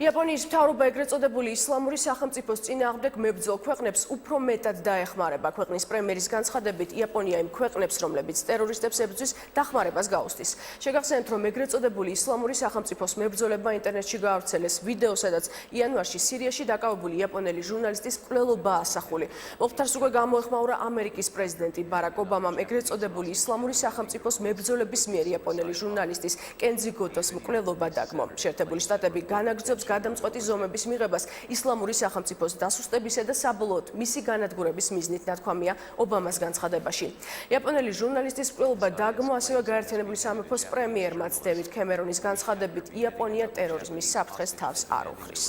იაპონიის მთავრობა ეგრეთ წოდებული ისლამური სახელმწიფოს წინააღმდეგ მებრძოლ ქვეყნებს უფრო მეტად დაეხმარება. ქვეყნის პრემიერის განცხადებით, იაპონია იმ ქვეყნებს, რომლებიც ტერორისტებს ებრძვის, დახმარებას გაუსდის. შეგახსენებთ, რომ ეგრეთ წოდებული ისლამური სახელმწიფოს მებრძოლებმა ინტერნეტში გაავრცელეს ვიდეო, სადაც იანვარში სირიაში დაკავებული იაპონელი ჟურნალისტის მკვლელობაა ასახული. მოხდარს უკვე გამოეხმაურა ამერიკის პრეზიდენტი ბარაკ ობამამ ეგრეთ წოდებული ისლამური სახელმწიფოს მებრძოლების მიერ იაპონელი ჟურნალისტის კენძი გოტოს მკვლელობა დაგმო. შეერთებული შტატები განაგრძობს გადამწყვეტი ზომების მიღებას ისლამური სახელმწიფოს დასუსტებისა და საბოლოოდ მისი განადგურების მიზნით ნათქვამია ობამას განცხადებაში. იაპონელი ჟურნალისტის მკვლელობა დაგმო ასევე გაერთიანებული სამეფოს პრემიერმაც დევიდ კემერონის განცხადებით იაპონია ტერორიზმის საფრთხეს თავს არ უხრის.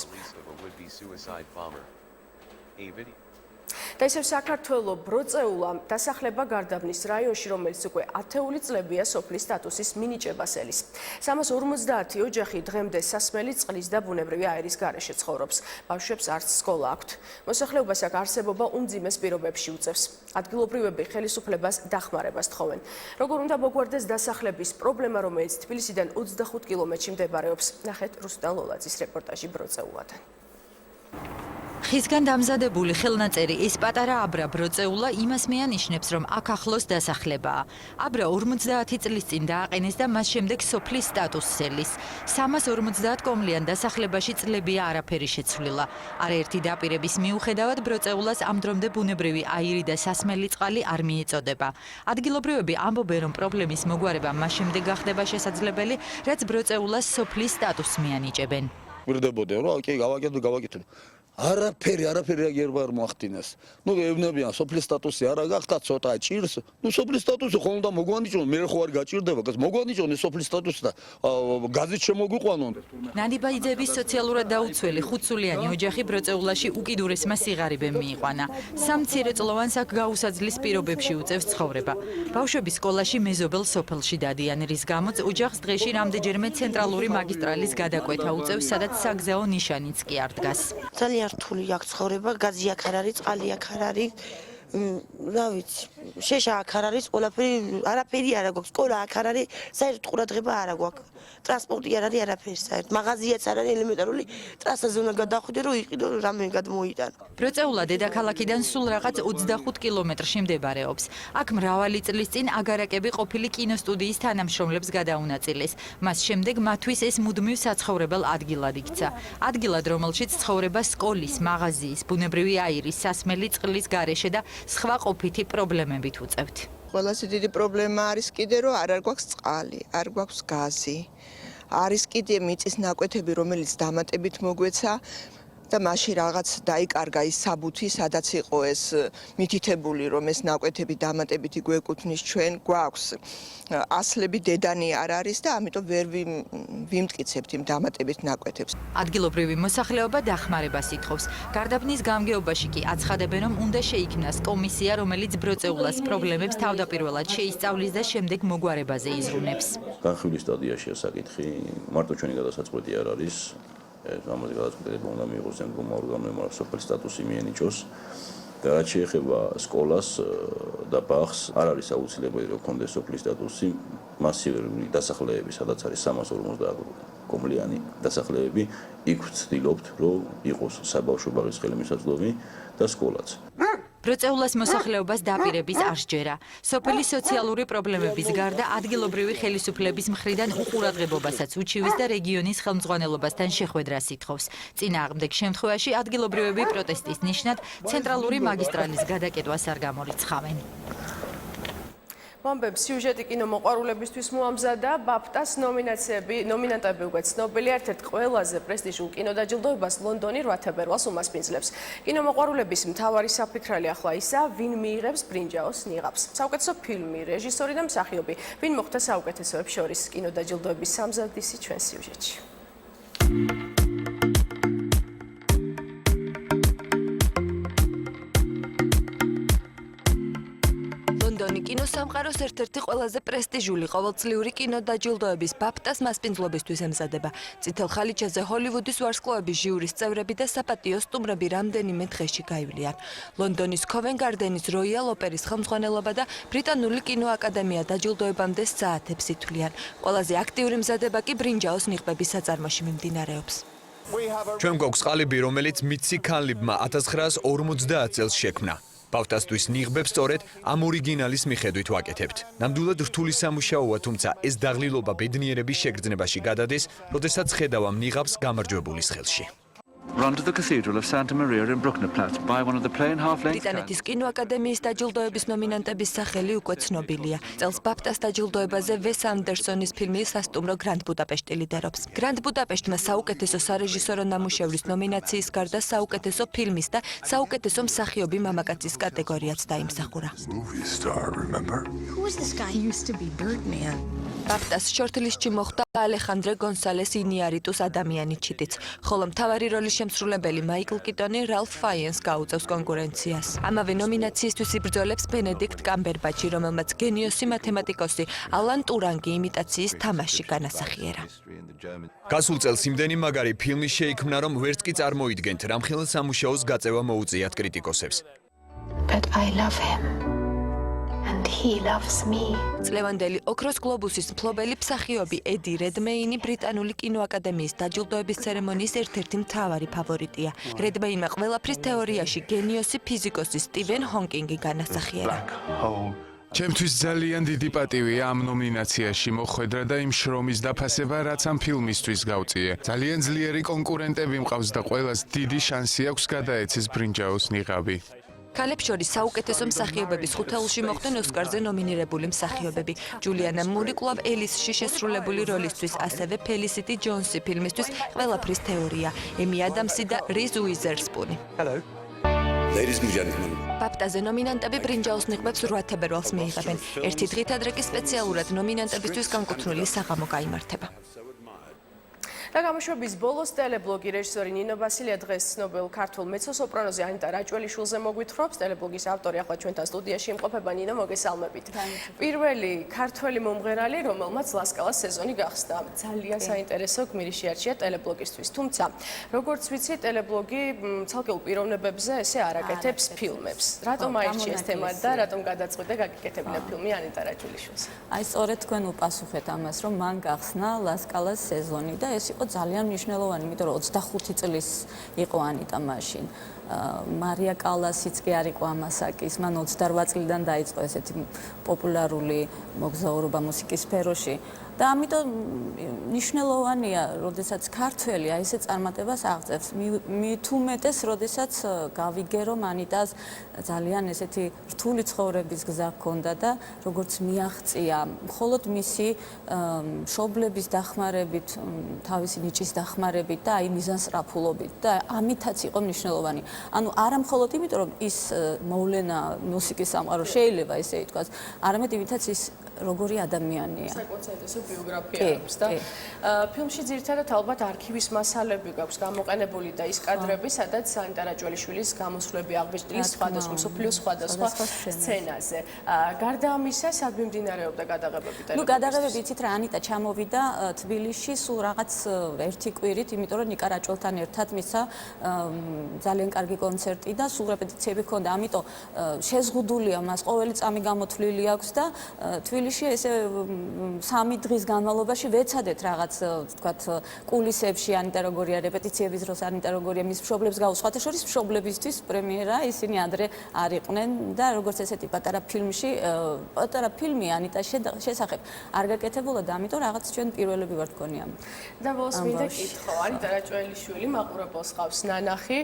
და ისევ საქართველოს ბროწეულამ დასახლება გარდაბნის რაიონში, რომელიც უკვე 10 წლებია სოფლის სტატუსის მინიჭებას ელის. 350 ოჯახი დღემდე სასმელი წყლის და ბუნებრივი აერის გარეშე ცხოვრობს. ბავშვებს არც სკოლა აქვთ. მოსახლეობას აქ არსებობა უმძიმეს პირობებში უწევს. ადგილობრივები ხელისუფლებას დახმარებას თხოვენ. როგორ უნდა მოგვარდეს დასახლების პრობლემა, რომელიც თბილისიდან 25 კილომეტრში მდებარეობს. ნახეთ რუსტან ლოლაძის რეპორტაჟი ბროწეულადან. ხისგან დამზადებული ხელნაწერი ეს პატარა აბრა ბროწეულა იმას მეანიშნებს, რომ აქ ახლოს დასახლებაა. აბრა 50 წლის წინ დააყენეს და მას შემდეგ სოფლის სტატუსს ელის. 350 კომლიან დასახლებაში წლებია არაფერი შეცვლილა. არაერთი დაპირების მიუხედავად ბროწეულას ამ დრომდე ბუნებრივი აირი და სასმელი წყალი არ მიეწოდება. ადგილობრივები ამბობენ, რომ პრობლემის მოგვარება მას შემდეგ გახდება შესაძლებელი, რაც ბროწეულას სოფლის სტატუსს მიანიჭებენ. გვირდებოდნენ, რომ კი გავაკეთე. არაფერი აგერბა არ მოახდინეს. ეუბნებიან, სოფლის სტატუსი არა გახდა, ცოტა ჭირს. სოფლის სტატუსი ხომ უნდა მოგვანიშნონ, მე ხო არ გაჭირდება, მოგვანიშნონ სოფლის სტატუსი და გაზეთ შემოგვიყვანონ. ნადიბაიძეების სოციალურად დაუცველი 5-წლიანი ოჯახი ბროწეულაში უკიდურესმა სიღარიბემ მიიყვანა. 3 მცირეწლოვანს აქ გაუსაძლის პირობებში უწევს ცხოვრება. ბავშვები სკოლაში მეზობელ სოფელში დადიან, რის გამოც ოჯახს დღეში რამდენჯერმე ცენტრალური მაგისტრალის გადაკვეთა უწევს, სადაც საგზაო ნიშანიც კი არ დგას. ძალიან რთული აქ ცხოვრება, გაზი აქ არ არის, წყალი აქ არ არის. რა ვიცი, შეშა აქ არ არის, არაფერი არ აქვს, სკოლა აქ არ არის, საერთოდ ყურადღება არ აქვს. ტრანსპორტი არ არის, არაფერი საერთოდ. მაღაზიაც არ არის, ელემენტარული ტრასაზე უნდა გადახვიდე, რომ იყიდო რამე გადმოიტანო. ბროწეულა დედაქალაქიდან სულ რაღაც 25 კილომეტრში მდებარეობს. აქ მრავალი წლის წინ აგარაკები ყოფილი კინოსტუდიის თანამშრომლებს გადაუნაწილეს. მას შემდეგ მათთვის ეს მუდმივ საცხოვრებელ ადგილად იქცა. ადგილად, რომელშიც ცხოვრება სკოლის, მაღაზიის, ბუნებრივი აირის, სასმელი წყლის გარეშე და სხვა ყოფითი პრობლემებით უწევთ. ყველაზე დიდი პრობლემა არის კიდე, რომ არ გვაქვს წყალი, არ გვაქვს გაზი. არის კიდე მიწის ნაკვეთები, რომელიც დამატებით მოგვეცა და მაშინ რაღაც დაიკარგა ის საბუთი, სადაც იყო ეს მითითებული, რომ ეს ნაკვეთები დამატებითი გვეკუთვნის ჩვენ, გვაქვს ასლები დედანი არ არის და ამიტომ ვერ ვიმტკიცებთ იმ დამატებით ნაკვეთებს. ადგილობრივი მოსახლეობა დახმარებას ითხოვს. გარდაბნის გამგეობაში კი აცხადებენ, რომ უნდა შეიქმნას კომისია, რომელიც ბროწეულას პრობლემებს თავდაპირველად შეისწავლის და შემდეგ მოგვარებაზე იზრუნებს. განხილვის სტადიაშია საკითხი, მარტო ჩვენი გადასაწყვეტი არ არის. ამაზე გადაწყვეტილება უნდა მიიღოს ცენტრალურმა ორგანოებმა, სოფლის სტატუსი მიენიჭოს. და რაც შეეხება სკოლას და ბაღს, არ არის აუცილებელი რომ კონდეს სოფლის სტატუსი, მასიური დასახლებები, სადაც არის 350 კომლიანი დასახლებები, იქ ვცდილობთ, რომ იყოს საბავშვო ბაღის ხელმისაწვდომი და სკოლაც. ბროწეულას მოსახლეობას დაპირების არ სჯერა. სოფლის სოციალური პრობლემების გარდა ადგილობრივი ხელისუფლების მხრიდან უყურადღებობასაც უჩივის და რეგიონის ხელმძღვანელობასთან შეხვედრას ითხოვს. წინააღმდეგ შემთხვევაში ადგილობრივები პროტესტის ნიშნად ცენტრალური მაგისტრალის გადაკეტვას არ გამორიცხავენ. მომბებს სიუჟეტი კინომოყვარულებისთვის მოამზადა ბაფტას ნომინანტები უკვე ცნობილია, ერთ-ერთ ყველაზე პრესტიჟულ კინოდაჯილდოებას ლონდონი 8 თებერვალს უმასპინძლებს. კინომოყვარულების მთავარი საფიქრალი ახლა ისა, ვინ მიიღებს ბრინჯაოს ნიღაბს. საუკეთესო ფილმი, რეჟისორი და მსახიობი, ვინ მოხვდა საუკეთესოებს შორის კინოდაჯილდოების სამზადისი ჩვენ სიუჟეტში. ლონდონი კინოსამყაროს ერთ-ერთი ყველაზე პრესტიჟული ყოველწლიური კინოდაჯილდოების ბაფტას მასპინძლობისთვის ემზადება. წითელ ხალიჩაზე ჰოლივუდის ვარსკვლავების ჟიურის წევრები და საპატიო სტუმრები რამდენიმე დღეში გაივლიან. ლონდონის კოვენ-გარდენის როიალ ოპერის ხელმძღვანელობა და ბრიტანული კინოაკადემია დაჯილდოებამდე საათებს ითვლიან. ყველაზე აქტიური მზადება კი ბრინჯაოს ნიღბების საწარმოში მიმდინარეობს. ჩვენ გვაქვს ყალიბი, რომელიც მიცი ქალიბმა 1950 წელს შექმნა. ბაფტასთვის ნიღბებს სწორედ ამ ორიგინალის მიხედვით ვაკეთებთ. ნამდვილად რთული სამუშაოა, თუმცა ეს დაღლილობა ბედნიერების შეგრძნებაში გადადეს, როდესაც ხედავ ამ ნიღაბს გამარჯვებულის ხელში. Run to the Cathedral of Santa Maria in Brucknerplatz, buy one of the plain half-length ბრიტანეთის კინოაკადემიის დაჯილდოების ნომინანტების სახელი უკვე ცნობილია. წელს ბაფტას დაჯილდოებაზე ვეს ანდერსონის ფილმი სასტუმრო გრანდ ბუდაპეშტი ლიდერობს. გრანდ ბუდაპეშტმა საუკეთესო სარეჟისორო ნამუშევრის ნომინაციის გარდა საუკეთესო ფილმის და საუკეთესო მსახიობი მამაკაცის კატეგორიაც დაიმსახურა. ბაფტას შორტლისტში მოხვდა ალეხანდრე გონსალეს ინიარიტუს ადამიანი ჩიტიც, ხოლო მთავარი როლის შემსრულებელი მაიკლ კიტონი რალფ ფაიენს გაუწევს კონკურენციას. ამავე ნომინაციისთვის იბრძოლებს ბენედიქტ კამბერბაჩი, რომელმაც გენიოსი მათემატიკოსი ალან ტურანგი იმიტაციის თამაში განასახიერა. გასულ წელს იმდენი მაგარი ფილმი შეიქმნა, რომ ვერც კი წარმოიდგენთ, რამხელა სამუშაოს გაწევა მოუწიათ კრიტიკოსებს. But I love him. And he loves me. წლევანდელი ოქროს გლობუსის მფლობელი მსახიობი ედი რედმეინი ბრიტანული კინოაკადემიის დაჯილდოების ცერემონიის ერთ-ერთი მთავარი ფავორიტია. რედმეინმა ყველაფრის თეორიაში გენიოსი ფიზიკოსი სტივენ ჰოკინგი განასახიერა. ჩემთვის ძალიან დიდი პატივია ამ ნომინაციაში მოხვედრა და იმ შრომის დაფასება, რაც ამ ფილმისთვის გავწიე. ძალიან ძლიერი კონკურენტები მყავს და ყველას დიდი შანსი აქვს გადაეცეს ბრინჯაოს ნიღაბი. ქალებს შორის საუკეთესო მსახიობების ხუთეულში მოხვდნენ ოსკარზე ნომინირებული მსახიობები. ჯულიანა მური კვლავ ელისში შესრულებული როლისთვის, ასევე ფელისიტი ჯონსი ფილმისთვის ყველაფრის თეორია, ემი ადამსი და რის უიზერსპუნი. Ladies and gentlemen. ბაფტაზე ნომინანტები ბრინჯაოს ნიღბებს 8 თებერვალს მიიღებენ. ერთი დღით ადრე კი სპეციალურად ნომინანტებისთვის განკუთვნილი საღამო გაიმართება. და გამოშვების ბოლოს ტელებლოგი რეჟისორი ნინო ბასილია დღეს ცნობილ ქართულ მეცო-სოპრანოზე ანიტა რაჭველიშვილზე მოგვითხრობს. ტელებლოგის ავტორი ახლა ჩვენთან სტუდიაში იმყოფება. ნინო, მოგესალმებით. პირველი ქართველი მომღერალი, რომელმაც ლასკალას სეზონი გახსნა. ძალიან საინტერესო გმირი შეარჩია ტელებლოგისთვის. თუმცა, როგორც ვიცი, ტელებლოგი ცალკეულ პიროვნებებზე ესე არ აკეთებს ფილმებს. რატომ აირჩიეს თემა და რატომ გადაწყვიტე გაგიკეთებინა ფილმი ანიტა რაჭველიშვილს? აი, სწორედ თქვენ უპასუხეთ ამას, რომ მან გახსნა ლასკალას სეზონი და ეს იყო ძალიან მნიშვნელოვანი, იმიტომ რომ 25 წლის იყო ანიტა მაშინ. მარია კალასიც კი არ იყო ამასაკის, მან 28 წლიდან დაიწყო ესეთი პოპულარული მოგზაურობა მუსიკის სფეროში. და ამიტომ მნიშვნელოვანია, როდესაც ქართველი აი ესე წარმატებას აღწევს. მით უმეტეს, როდესაც გავიგე, რომ ანიტას ძალიან ესეთი რთული ცხოვრების გზა ჰქონდა და როგორც მიაღწია, მხოლოდ მისი მშობლების დახმარებით, თავისი ნიჭის დახმარებით და აი მიზანსწრაფულობით და ამითაც იყო მნიშვნელოვანი. ანუ არა მხოლოდ იმიტომ, რომ ის მოვლენა მუსიკის სამყარო შეიძლება ესე ითქვას, არამედ იმითაც ის როგორი ადამიანია. საკონცერტო ბიოგრაფია აქვს და ფილმში ძირითადად ალბათ არქივის მასალები გაქვს გამოყენებული და ის კადრები, სადაც ანიტა რაჭველიშვილის გამოსვლები აღბეჭდილი სხვადასხვა მსოფლიოს სხვადასხვა სცენაზე. გარდა ამისა, სად მიმდინარეობდა გადაღებები ტელეფონში? ნუ გადაღებები იცით რა, ანიტა ჩამოვიდა თბილისში სულ რაღაც ერთი კვირით, იმიტომ რომ ნიკა რაჭველთან ერთად მისცა ძალიან კარგი კონცერტი და სულ რეპეტიციები ჰქონდა, ამიტომ შეზღუდულია მას ყოველი წამი გამოთვლილი აქვს და თბილისში ესე 3 დღის განმავლობაში ვეცადეთ რაღაც თქვათ კულისებში ანიტა როგორია რეპეტიციების დროს ანიტა როგორია მის მშობლებს გავუსვათ შორის მშობლებისთვის პრემიერა ისინი ადრე არ იყვნენ და როგორც ესეთი პატარა ფილმი ანიტას შესახებ არ გაკეთებულა და ამიტომ რაღაც ჩვენ პირველები ვართ გქონია. და ბოლოს მინდა კითხო, ანიტა რაჭველიშვილი მაყურებელს ყავს ნანახი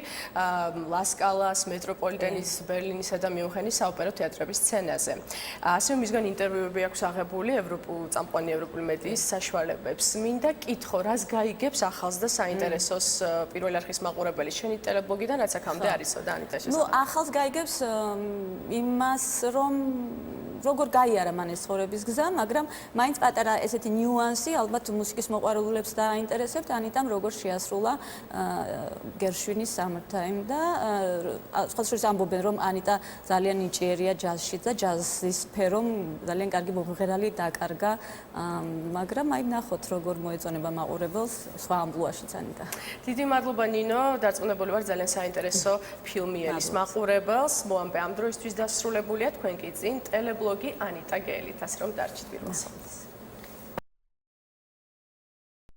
ლასკალას, მეტროპოლიტენის, ბერლინისა და მიუნხენის საოპერო თეატრების სცენაზე. ასევე მისგან ინტერვიუები აქვს აღებული წამყვანი ევროპული მედიის საშუალებებს. მინდა კითხო, რას გაიგებს ახალს და საინტერესოს პირველი არხის მაყურებელი შენი ტელებლოგიდან, რაც აქამდე არისო და ანიტას შესახებ? ნუ ახალს გაიგებს იმას, რომ როგორ გაიარა მან ეს ცხოვრების გზა, მაგრამ მაინც პატარა ესეთი ნიუანსი ალბათ მუსიკის მოყვარულებს დააინტერესებთ, ანიტამ როგორ შეასრულა გერშვინის სამართაიმ და სხვა შორის ამბობენ, რომ ანიტა ძალიან ნიჭიერია ჯაზში და ჯაზის სფერომ ძალიან კარგი მომღერალი დაკარგა, მაგრამ აი ნახოთ როგორ მოეწონება მაყურებელს სხვა ამპლუაშიც ანიტა. დიდი მადლობა ნინო, დარწმუნებული ვარ ძალიან საინტერესო ფილმი ელის მაყურებელს. მოამბე ამ დროისთვის დასრულებულია, თქვენ კი წინ ტელებლოგი ანიტა გელით, ასე რომ დარჩით პირველ სამ.